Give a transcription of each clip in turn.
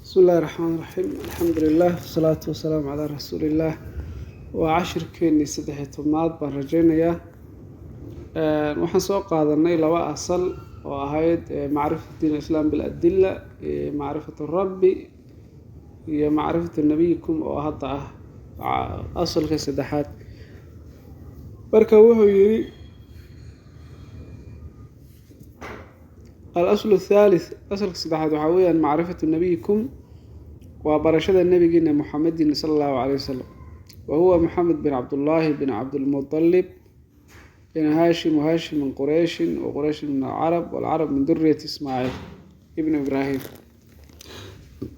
بسم الله الرحمن الرحيم الحمد لله والصلاة والسلام على رسول الله وعشر كيني سدح تمناد برجينيا waxaan soo qaadanay laba asal oo ahayd macrifatu diin islaam bil adilla macrifatu rabbi iyo macrifatu nabiyikum oo hadda ah asalka saddexaad marka wuxuu yiri الأصل الثالث أصل السدحات وحويا معرفة نبيكم وبرشد النبي محمد صلى الله عليه وسلم وهو محمد بن عبد الله بن عبد المطلب بن هاشم وهاشم من قريش وقريش من العرب والعرب من ذرية إسماعيل ابن إبراهيم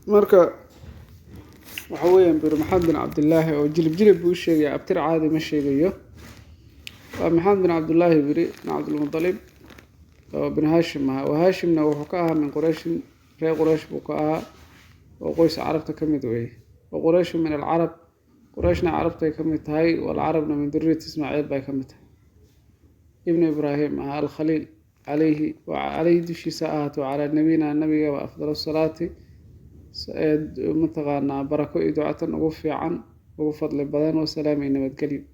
مركا وحويا بن محمد بن عبد الله وجلب بوشي أبتر عادي مشي بيه ومحمد بن عبد الله بن عبد المطلب بن هاشم وهاشمنا وحكاها من قريش ري قريش بكاها وقيس عربته كميد ويه وقريش من العرب قريشنا عربته كميد هاي والعربنا من ذرية إسماعيل باي كميد ابن إبراهيم الخليل عليه دشي ساعات وعلى نبينا النبي وأفضل الصلاة متغانا بركو إدعاء وفي عن وفضل البدن وسلام إنما الكليم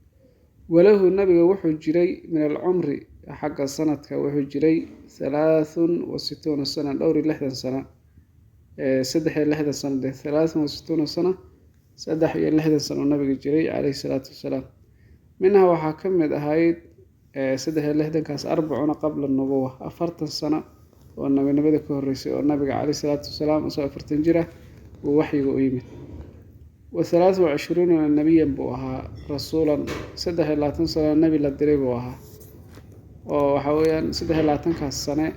وله النبي وحو جري من العمر حق السنة وحو جري 63 سنة دوري 60 سنة سدح 60 سنة 63 سنة سدح 60 سنة النبي جري عليه الصلاة والسلام منها وحاكمت هاي سدح 60 كاس 40 قبل النبوة 40 سنة والنبي نبي كهرسي والنبي عليه الصلاة والسلام أصاب 40 جرة ووحي قيمة و23 النبي بوها رسولا سدح 30 سنة النبي للدري بوها وحويا سدح 30 كاس سنة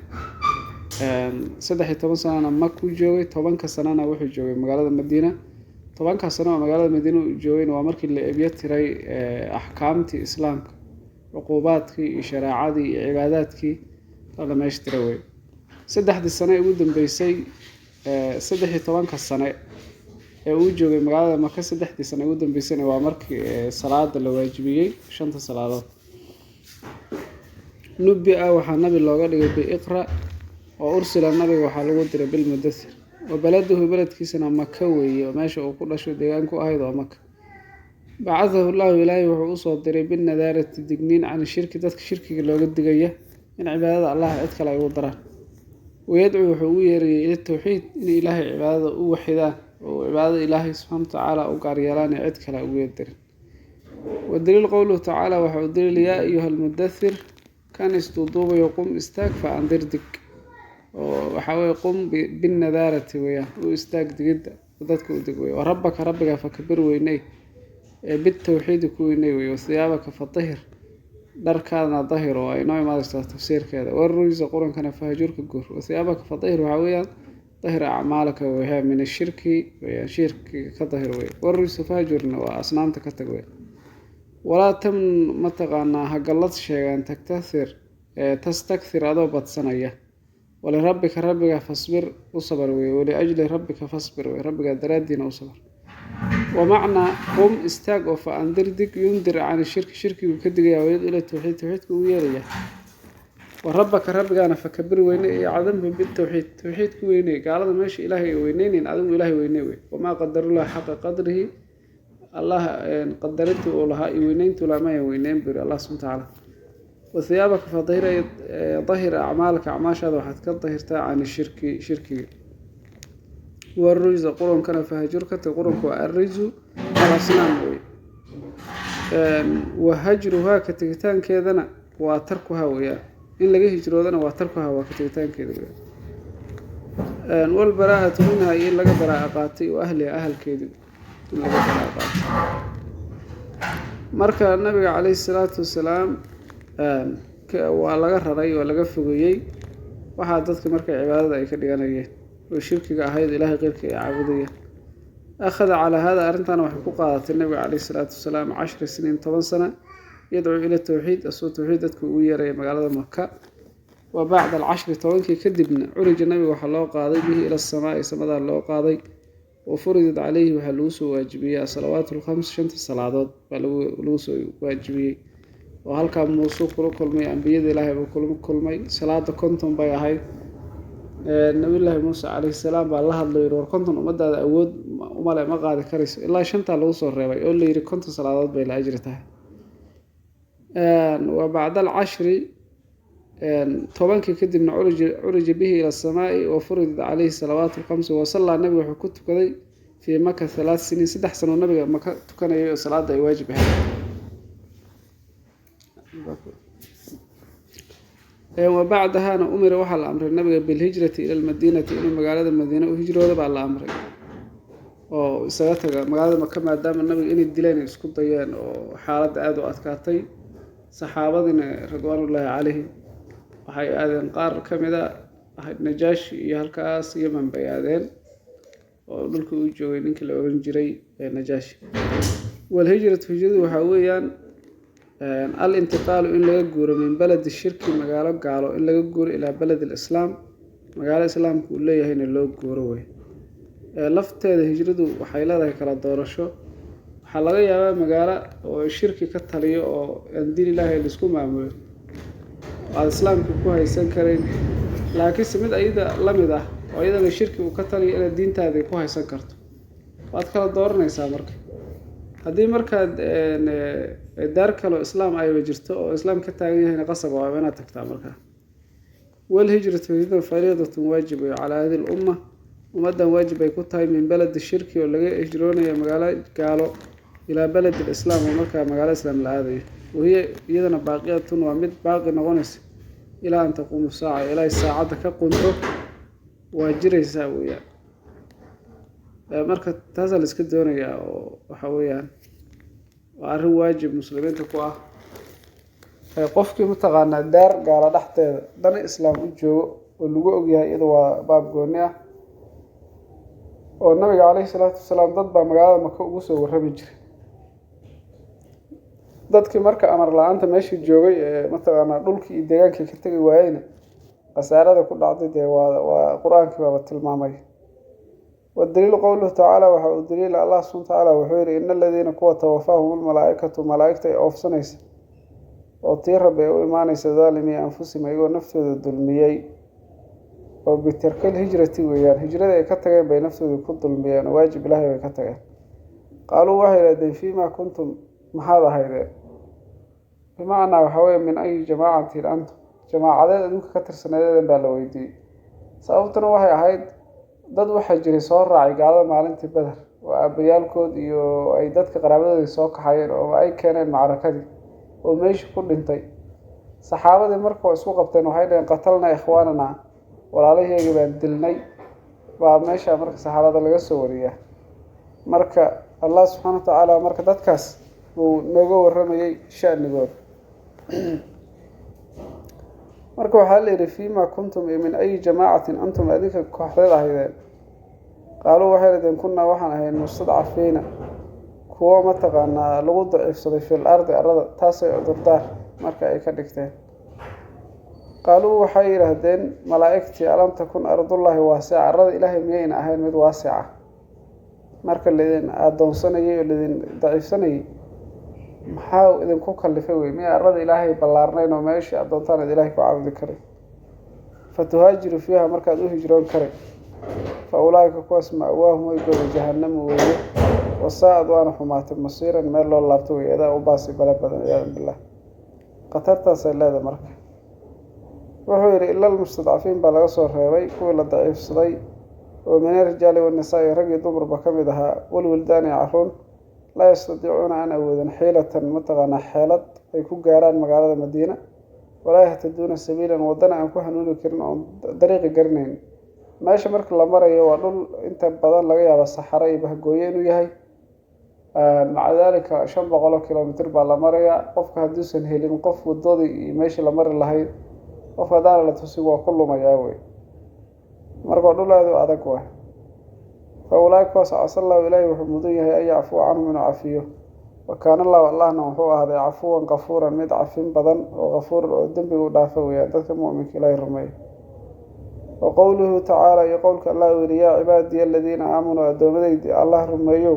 سدح 10 سنة مكة جوي 10 سنة وحي جوي مقالة المدينة 10 سنة مقالة المدينة جوين ومركي اللي أبيت تري أحكامتي إسلامك عقوباتك شراعاتي عباداتك هذا ما يشتروي سدح السنة يودن بيسي سدح 10 سنة وجوي مقالة مكة سدح سنة يودن بيسي ومركي صلاة الواجبية شنطة صلاة نبي وحا النبي الله قال بإقرأ وأرسل النبي وحا لغدر بالمدثر وبلده بلد كيسنا مكوي وماشي وكل شو ديانكو أيضا مكة بعثه الله إلهي وحو أصدري بالنذارة الدقنين عن الشرك ذاتك شركي اللي قد قيه من عبادة الله أدخل يوضره ويدعو وحويري إلى التوحيد إن إلهي عبادة وحدا وعبادة إلهي سبحانه وتعالى وقاريالاني أدخل ويدره والدليل قوله تعالى وحو الدليل يا أيها المدثر كان استوضوب يقوم استاك فأنذردك وحاول يقوم بالنذارة وياه واستاك جدا وذاتك ودك وياه وربك فكبر وينيه بالتوحيد كوينيه وثيابك فطهر دركانا ظهر وإنه ما يستطيع تفسير كذا والرجز قرن كان فهجورك الجور وثيابك فطهر وحاويا طهر أعمالك وهي من الشرك ويا شرك كظهر وياه والرجز فهجورنا وأصنامتك تقوي ولا تم متقانا هقلت شيئا تستكثر أضوبة سنية ولربك فاصبر وصبر ولأجل ربك فاصبر وربك درادين وصبر ومعنى قم استاق فأنذردك ينذر عن الشرك شركي وكدقيا ويد إلى التوحيد توحيدك ويريا وربك أنا فكبر ويني عظم بالتوحيد توحيدك ويني قال هذا ماشي إلهي وينين عظم إلهي ويني وما قدر الله حق قدره الله قدرته ولها وينين تلا ما وينين بر الله سبحانه وتعالى وثيابك ظهر أعمالك أعماش هذا وحد كظهرت عن الشرك شركي والرجز قرن كان فهجرك تقرن والرجز على سنان وهجرها كتجتان كذا وتركها ويا إن لقيه هجرودنا وتركها وكتجتان كذا والبراءة منها إن لقى براءة قاتي وأهل كذا marka nabiga kaleey salaatu wasalaam waa laga raray oo laga fogeeyay waxa dadka markay cibaadada ay ka dhiganayeen oo shirkiga ahayd ilaahay qeyrka ay caabudayeen akhada ala hada arintan waxa ku qaadatay nabiga kaleey salaatu wasalaam 10 saniin 10 sano yad'u ila tawxiid asoo tawxiidku uu yeeray magaalada Makka وبعد العشر tobankii kadibna urij nabiga waxa loo qaaday bihi ila samaa'i samada loo qaaday وفرضت عليه وحلوس واجبية صلوات الخمس شنت الصلاة بلوس واجبية وهل كان موصول كل مي أنبياء الله بكل مي صلاة كنتم بيهاي nabiyullaahi muuse calayhi salaam baa la hadlay war konton ummadaada awood umale ma qaadi karayso ilaa shantaa lagu soo reebay oo la yidhi konton salaadood bay la ajri tahay wa bacda alcashri tobankii kadibna curija bihi ila asamaa'i wa furidat calayhi salawaatu alkhamsi wasallaa nabiga wuxuu ku tukaday fii maka 3 siniin 3 sano nabiga maka tukanayay oo salaada ay waajib ahayd وبعدها أمر وحل أمر النبي بالهجرة إلى المدينة إلى مقالة المدينة وهجرة بعد الأمر oo isaga taga magaalada Makka maadaama nabiga inay dileen isku dayeen oo xaalad aad u adkaatay saxaabadina radwanullaahi calayhi waxay aadeen qaar kamida Najaashi iyo halkaas Yemen bay aadeen oo dhulka uu joogay ninkii la oran jiray Najaashi wal hijratu waxa weeyaan الانتقال إن لا يجور من بلد الشرك مجال قالوا إن لا يجور إلى بلد الإسلام مجال الإسلام كلية هنا لا يجوروه لفت هذا هجرته وحيلا ذا كلا دارشوا حلاقي يا مجال والشرك كتريه أو دين الله يلسكم معمول الإسلام كوه يسنكرين لكن سمد أيضا لمده وأيضا الشرك وكتري إلى الدين تاذي كوه يسنكرت وأتكلم دورنا يسامرك haddii markaad daar kale islaam ay wajirto oo islaam ka taagan yahay qasab waa inaad tagtaa markaa wal hijratu hijratu fariidatun waajib ala hadi al umma ummadan waajib ay ku tahay min balad shirki oo laga hijroonayo magaalo gaalo ila balad islaam oo markaa magaalo islaam la aadayo وهي iyadana baaqiyatun waa mid baaqi noqonaysa ilaa anta qumu saaca ilaa saacada ka qunto waa jiraysaa weeyaan marka taas la iska doonayaa oo waxa weeyaan waa arrin waajib muslimiinta ku ah qofkii mataqaanaa daar gaala dhaxteeda dan islaam u joogo oo lagu ogyahay iyada waa baab gooni ah oo nabiga calayhi salaatu wasalaam dad baa magaalada Maka ugu soo warrami jiray dadkii marka amar la'aanta meeshii joogay mataqaanaa dhulkii iyo deegaankii ka tagay waayayna qasaarada ku dhacday waa quraanka waa tilmaamay والدليل قوله تعالى والدليل الله سبحانه وتعالى وحير إن الذين كوا توفاهم الملائكة ملائكة أوفسنيس وطير بإيمانيس ظالمي أنفسهم يقول نفسه الظلميي وبترك الهجرة ويان هجرة كتجين بين نفسه يكون ظلميان واجب له كتجين قالوا وحير فيما كنتم هذا هيدا بمعنى وحوي من أي جماعة أنتم جماعة أنك كتر سنة بالويدي سأفتنا وحي هيد dad waxa jiray soo raacay gaalada maalintii Badar oo abayaalkood iyo ay dadka qaraabadooda soo kaxayeen oo ay keeneen macrakadii oo meesha ku dhintay saxaabadii markoo isku qabteen waxay dhaheen qatalna ikhwaanana walaalahayga baan dilnay waa meesha marka saxaabada laga soo wariyaa marka Allah subhanahu wa ta'ala marka dadkaas uu nooga waramayay shanigood marka waxa la yiri fiima kuntum min ay jamaacatin antum adinka kooxdeed ahaydeen qaaluu waxay leedeen kunna waxaan ahayn mustadcafiina kuwa mataqaanaa lagu daciifsaday fil ardi arada taasay cudurdaar marka ay ka dhigteen qaaluu waxay yiraahdeen malaa'iktii alam takun ardullahi waasi'a arada ilaahay miyayna ahayn mid waasi'a marka leedeen adoonsanayay oo leedeen daciifsanayay maxaa idinku kallifay way ma arada ilaahay ballaarnayn oo meeshii adoontaan ilaahay ku caabudi karay fatuhaajiru fiiha markaad u hijroon karay fa ulaa'ika kuwaas ma'waahum way go'ay jahannam weeye wasaa'ad waana xumaatay masiiran meel loo laabto way adaa u baasi bala badan yaa billah qatartaas ay leedahay marka wuxuu yiri illa almustadcafiin baa laga soo reebay kuwa la daciifsaday oo min rijaali wa nisaa rag iyo dumarba kamid ahaa wal wildaani caruun لا يستطيعون أن أودن حيلة متغنى حيلة يكون جاران مقالة مدينة ولا يهتدون سبيلا ودنا أن كهنون كرن طريق قرنين ما يشمرك لمرة يوالون أنت بدن لقيا بالصحراء بهجوين وياهي مع ذلك شن بقولة كيلومتر بالمرة قف هدوس هيلين قف والضوء ماشي لمرة لهاي قف هذا لا تسوى كله ما ياوي مرة دول هذا أدقوه فأولئك وسعى الله إليه وحمديه أن يعفو عنه من عفيه وكان الله والله نوحو هذا عفوا غفورا مد عفين بدن وغفور الذنب ودافع ويعدك المؤمن إليه الرمي وقوله تعالى يقولك الله يا عبادي الذين آمنوا أدومدي الله رميو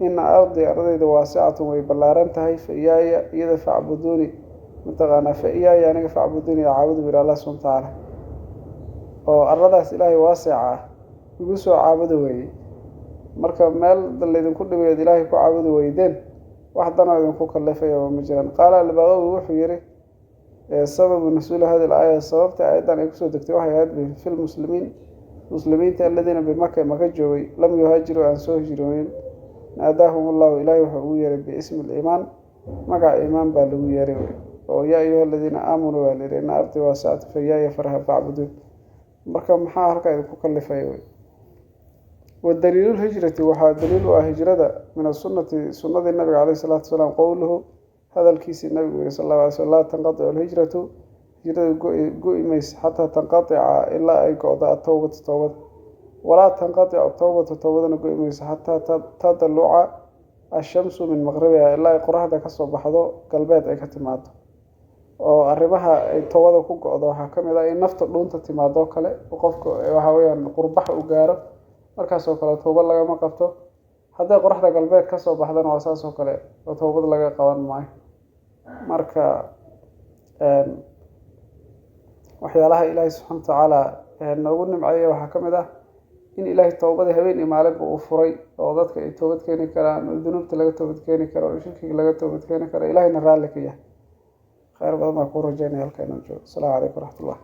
إن أرضي واسعة ويبلارنتهي فإياي إذا فاعبدوني متغانا فإياي يعني فاعبدوني أعبد بالله سبحانه وتعالى oo arladaas ilaahay waasica ah igu soo caabuda weeye. marka meel laydinku dhibayood ilaahay ku caabudi weydeen wax danoo idinku kallifaya ma jiraan. qaala albaqawi wuxuu yidhi sababu nusuuli hadi al-aaya sababta aayaddan ay kusoo degtay waxay ahayd fil muslimiinta aladiina bimaka maka joogay lam yuhaajiruu aan soo hijroonin naadaahum allahu ilaahay wuxuu ugu yeeray biismi aliimaan magaca iimaan baa lagu yeeray oo yaa ayuha aladiina aamanuu waa layidhi ina ardi waasactu fayaaya farha facbuduun. marka maxaa halkaa idinku kallifaya wey. wadaliilulhijrati waxaa daliil u ah hijrada min asunati sunnadii nabiga caleyhi salaatu wasalaam qowluhu hadalkiisii nabigu yihi sal alla alay slm laa tanqadicu alhijratu hijrada go-i maysa xataa tanqadica ilaa ay go-do atowbatu towbada walaa tanqadicu towbatu towbadana go-i maysa xataa tadaluca ashamsu min maqribiha ilaa ay qoraxda kasoo baxdo galbeed ay ka timaado. oo arrimaha ay towbada ku go-do waxaa ka mid ah in nafta dhuunta timaado kale qofka waxa weyaan qurbaxa u gaaro markaasoo kale towbad lagama qabto. hadday qoraxda galbeed kasoo baxdana waa saas oo kale oo towbad laga qaban maayo. marka waxyaalaha ilaahay subxaana watacaala noogu nimceeya waxaa ka mid ah in ilaahay towbada habeen iyo maalinba uu furay oo dadka ay toobad keeni karaan oo dunuubta laga toobad keeni karo oo shirkiga laga toobad keeni karo ilaahayna raalli ka yahay. khayr badan baa kuu rajaynaya halka inaan joogo. asalaamu calaykum waraxmatullah.